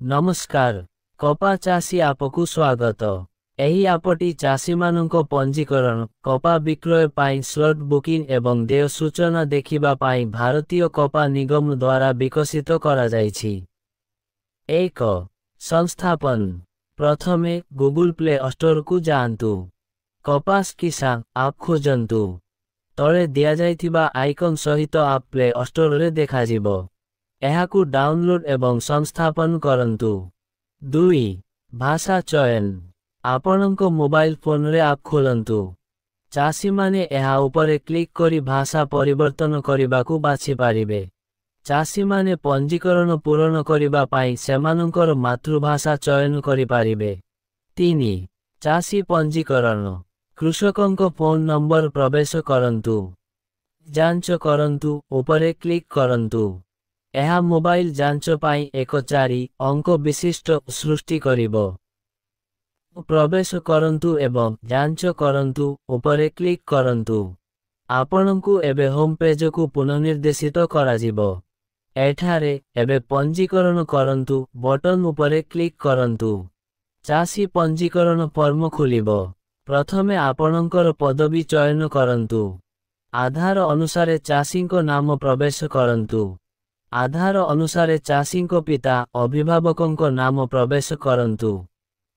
नमस्कार कपा चाषी आपकु स्वागत। एही आपटी चाषी मानंको पंजीकरण कपा विक्रय पाई स्लॉट बुकिंग एवं देय सूचना देखिबा पाई भारतीय कपा निगम द्वारा विकसित करा जायछि। एक संस्थापन प्रथमे गूगल प्ले स्टोर को जांतु कपास किसान आप खोजंतु तळे दिया जायथिबा आइकन सहित आप प्ले स्टोर रे देखा जिवो। एहाकु डाउनलोड एवं संस्थापन करंतु। 2 भाषा चयन आपणको मोबाइल फोन रे आप खोलंतु। चाषी माने एहा उपरे क्लिक करी भाषा परिवर्तन करिबाकु बाछि पारिबे। चाषी माने पंजीकरण पूर्ण करिबा पाई सेमानंकर मातृभाषा चयन करि पारिबे। 3 चाषी पंजीकरण कृषकंको फोन नंबर प्रवेश करंतु। जांच करंतु उपरे क्लिक करंतु। एहा मोबाइल जांच पाई एक 4 अंक विशिष्ट सृष्टि करिबो। प्रवेश करंतु एवं जांच करंतु उपरे क्लिक करंतु। आपनकु एबे होम पेज को पुनर्निर्देशित करा जिवो। एठारे एबे पंजीकरण करंतु बटन उपरे क्लिक करंतु। चाषी पंजीकरण फॉर्म खुलिबो। प्रथमे आपनकर पदवी चयन करंतु। आधार अनुसारे चाषीको नाम प्रवेश करंतु। आधार अनुसारे चाषीको पिता अभिभावकंको नाम प्रवेश करंतु।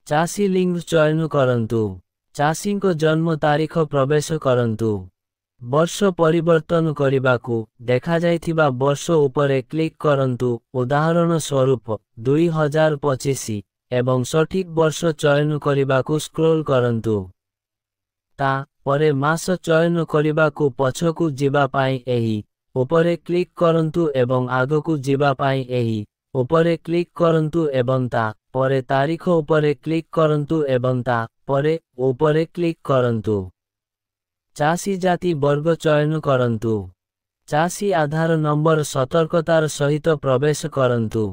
चाषी लिंग चयन करंतु। चाषीको जन्म तारीख प्रवेश करंतु। वर्ष परिवर्तन करिबाकु देखा जायथिबा वर्ष उपरे क्लिक करंतु। उदाहरण स्वरूप 2025 एवं सठिक वर्ष चयन करिबाकु स्क्रॉल करंतु। ता परे मास चयन करिबाकु पछकु जिबा पाई एही उपरे क्लिक करंतु एवं आगकु जिबा पाई एही उपरे क्लिक करंतु एवं ता परे तारीख उपरे क्लिक करंतु एवं ता परे उपरे क्लिक करंतु। चाषी जाति वर्ग चयन करंतु। चाषी आधार नंबर सतर्कतार सहित प्रवेश करंतु।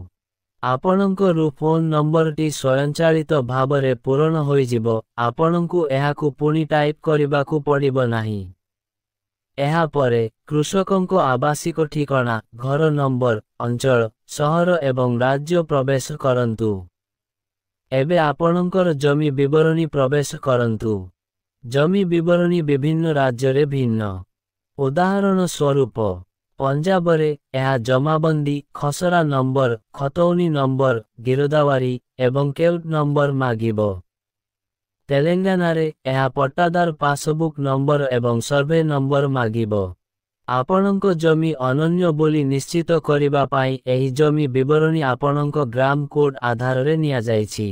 आपणको फोन नंबर टी स्वयंचालित भावरे पूर्ण होई जिवो। आपणकु एहाकु पुनी टाइप करिबाकु पड़िबो नाही। एहा परे कृषकंको आवासिक ठिकाना घर नंबर अंचल शहर एवं राज्य प्रवेश करंतु। एबे आपणकर जमी विवरणी प्रवेश करंतु। जमी विवरणी विभिन्न राज्य रे भिन्न। उदाहरण स्वरूप पंजाब रे एहा जमाबंदी खसरा नंबर खतौनी नंबर गिरदावारी एवं केउट नंबर मागिबो। तेलंगाना रे एहा पट्टादार पासबुक नंबर एवं सर्वे नंबर मागिबो। आपणको जमी अनन्य बोली निश्चित करिबा पाई एही जमी विवरणी आपणको ग्राम कोड आधार रे निया जायछि।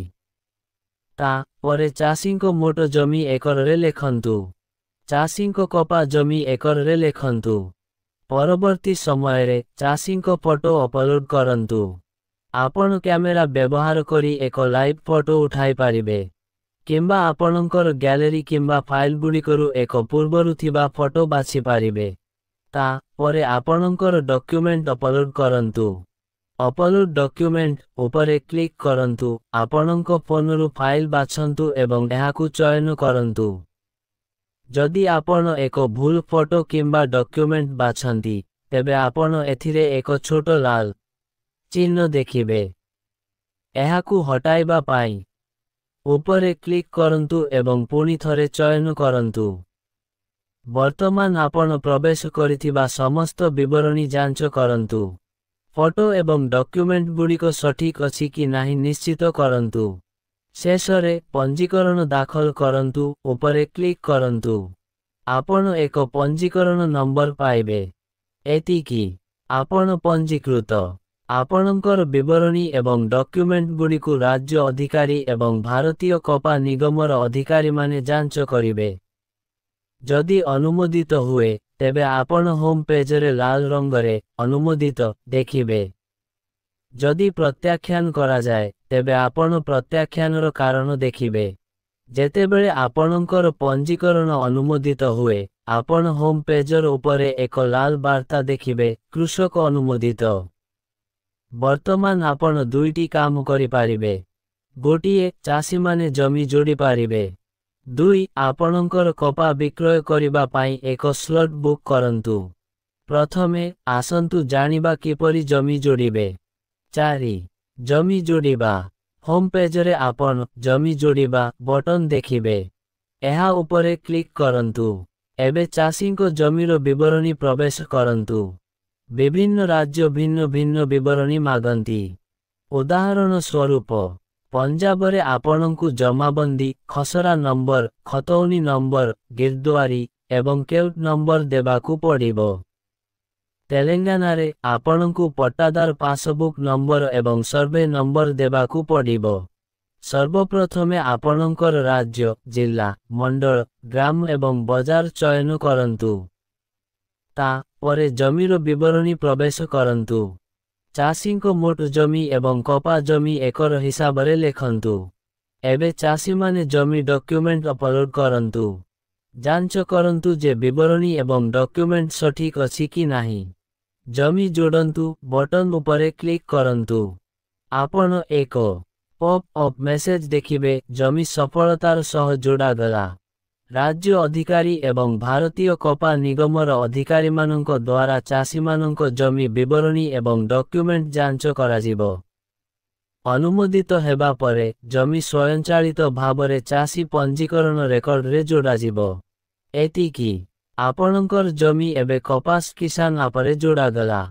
ता परे चाषीको मोट जमी एकर रे लेखंतु। चाषीको कपा जमी एकर रे लेखंतु। परवर्ती समय रे चाषीको फोटो अपलोड करंतु। आपण कैमेरा व्यवहार करी एक लाइव फोटो उठाई पारिबे किंबा आपणकर गैलरी किंबा फाइल गुड़िकरु एक पूर्वरु थिबा फोटो बाछि पारिबे। ता परे आपणकर डॉक्यूमेंट अपलोड करंतु। अपलोड डॉक्यूमेंट उपरे क्लिक करंतु। आपणको फोन रु फाइल बाछंतु एवं एहाकु चयन करंतु। जदि आपण एक भूल फोटो किंबा डॉक्यूमेंट बाछंती तेबे आपण एथिरे एक छोटो लाल चिन्ह देखिबे। एहाकु हटाइबा पाई उपरे क्लिक करंतु एवं पुणी थरे चयन करंतु। वर्तमान आपण प्रवेश करिथिबा समस्त विवरणी जांच करंतु। फोटो एवं डॉक्यूमेंट गुड़िको सठिक अछि कि नाही निश्चित करंतु। शेषरे पंजीकरण दाखल करंतु उपरे क्लिक करंतु। आपण एक पंजीकरण नंबर पाइबे। एतिकी आपण पंजीकृत। आपणकर विवरणी एवं डॉक्यूमेंट गुड़िको राज्य अधिकारी एवं भारतीय कपा निगमर अधिकारी माने जांच करिबे। जदि अनुमोदित हुए तेबे आपण होम पेज रे लाल रंगरे अनुमोदित देखिबे। जदि प्रत्याख्यान करा जाए तेबे आपण प्रत्याख्यानर कारण देखिबे। जेतेबेले आपणकर पंजीकरण अनुमोदित हुए आपण होम पेजर उपरे एक लाल वार्ता देखिबे कृषक अनुमोदित। वर्तमान आपण दुईटी काम करि पारिबे। गोटिए चाषी माने जमी जोड़ी पारिबे। 2 आपणकर कपा विक्रय करिबा पाई एक स्लॉट बुक करंतु। प्रथमे आसंतु जानिबा किपरि जमी जोड़िबे। 4 जमी जोड़िबा होम पेज रे आपण जमी जोड़िबा बटन देखिबे एहा उपरे क्लिक करंतु एबे चाषी को जमीर विवरणी प्रवेश करंतु विभिन्न राज्य भिन्न भिन्न विवरणी मागंती उदाहरण स्वरूप पंजाब रे आपणंकु जमाबंदी खसरा नंबर खतौनी नंबर गिरद्वारी एवं केउट नंबर देबाकू पड़िबो तेलंगाना रे आपणंकु पट्टादार पासबुक नंबर एवं सर्वे नंबर देबाकू पड़िबो सर्वप्रथमे आपणंकर राज्य जिला मंडल ग्राम एवं बाजार चयन करंतु ता परे जमीर विवरणी प्रवेश करंतु चाषी को मोट जमी एवं कपा जमी एकर हिसाब रे लेखंतु एबे चाषी माने जमी डॉक्यूमेंट अपलोड करंतु जांच करंतु जे विवरणी एवं डॉक्यूमेंट सठिक अछि कि नाही जमी जोड़ंतु बटन उपरे क्लिक करंतु आपण एक पॉप अप मेसेज देखिबे जमी सफलतार सह जोड़ा गला राज्य अधिकारी एवं भारतीय कपा निगमर अधिकारी मानक द्वारा चाषी मानक जमी विवरणी एवं डॉक्यूमेंट जांच कराजिबो अनुमोदित हेबा परे जमी स्वयंचालित भावरे चाषी पंजीकरण रेकर्ड रे जोड़ाजिबो एतिकी आपणकर जमी एबे कपास किसान आपरे जोड़ा गला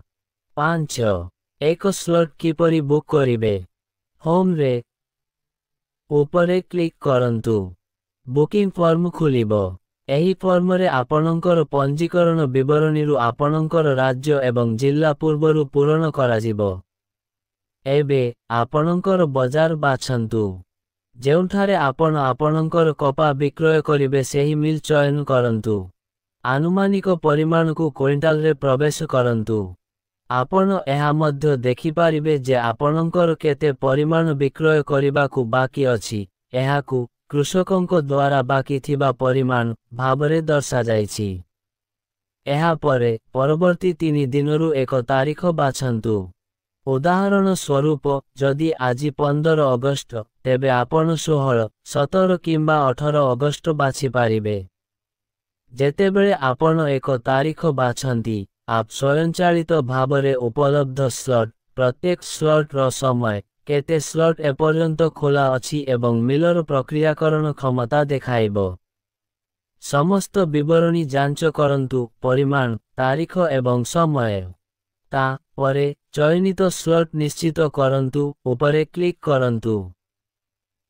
5 एक स्लॉट किपरि बुक करिबे होम रे उपरे क्लिक करंतु बुकिंग फॉर्म खुलिबो एही फॉर्म रे आपणकर पंजीकरण विवरणी रु आपणकर राज्य एवं जिला पूर्वरु पूरण कराजिबो एबे आपणकर बाजार बाछंतु जेउठारे आपण आपणकर कपा विक्रय करिबे सेही मिल चयन करंतु आनुमानिक परिमाण को क्विंटाल रे प्रवेश करंतु आपण एहा मध्य देखि पारिबे जे आपणकर केते परिमाण विक्रय करिबा को बाकी अछि एहा को कृषकंको द्वारा बाकी थिबा परिमाण भाबरे दर्शा जायछि एहा परे परवर्ती 3 दिनरु एक तारीख बाछंतु उदाहरण स्वरूप जदि आज 15 अगस्त तेबे आपण 16 17 किंबा 18 अगस्त बाछि पारिबे जेतेबेले आपण एक तारीख बाछंती आप स्वयंचालित भावरे उपलब्ध स्लॉट प्रत्येक स्लॉट रो समय केते स्लॉट एपर्यंत खोला अछि एवं मिलर प्रक्रियाकरण क्षमता देखाइबो समस्त विवरणी जांच करंतु परिमाण तारीख एवं समय ता परे चयनित स्लॉट निश्चित करंतु उपरे क्लिक करंतु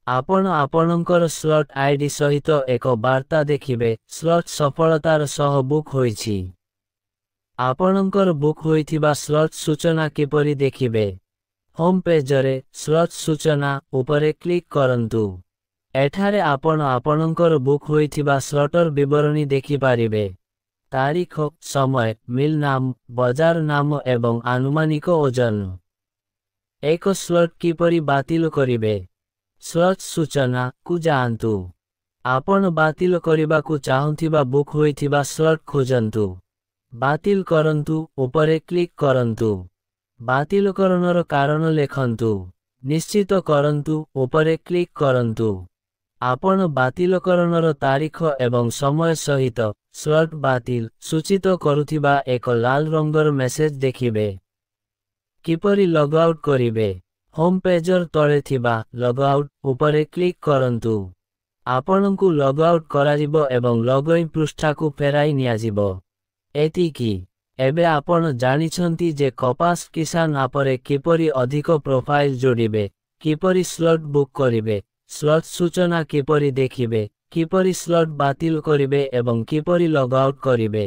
आपण आपणकर स्लॉट आईडी सहित एक वार्ता देखिबे स्लॉट सफलतार सह बुक होईछि आपणकर बुक होइथिबा स्लॉट सूचना किपरि देखिबे होम पेज रे स्लॉट सूचना उपरे क्लिक करंतु एठारे आपण आपणकर बुक होइथिबा स्लॉटर विवरणी देखि पारिबे तारीख समय मिल नाम बाजार नाम एवं आनुमानिक ओजन एक स्लॉट किपरि बातिल करिबे स्लॉट सूचना को जानतु आपण बातिल करिबा को चाहुथिबा बुक होइथिबा स्लॉट खोजंतु बातिल करंतु उपरे क्लिक करंतु बातिल करणर कारण लेखंतु निश्चित करंतु उपरे क्लिक करंतु आपण बातिल करणर तारीख एवं समय सहित स्लॉट बातिल सूचित करुथिबा एक लाल रंगर मेसेज देखिबे किपरि लॉग आउट करिबे होम पेजर तळे थिबा लॉग आउट उपरे क्लिक करंतु आपणंकु लॉग आउट कराजिबो एवं लॉग इन पृष्ठा को फेराई नियाजिबो एतिकी एबे आपण जानिछंती जे कपास किसान आपरे किपरि अधिक प्रोफाइल जोड़िबे किपरि स्लॉट बुक करिबे स्लॉट सूचना किपरि देखिबे किपरि स्लॉट बातिल करिबे एवं किपरि लॉग आउट करिबे।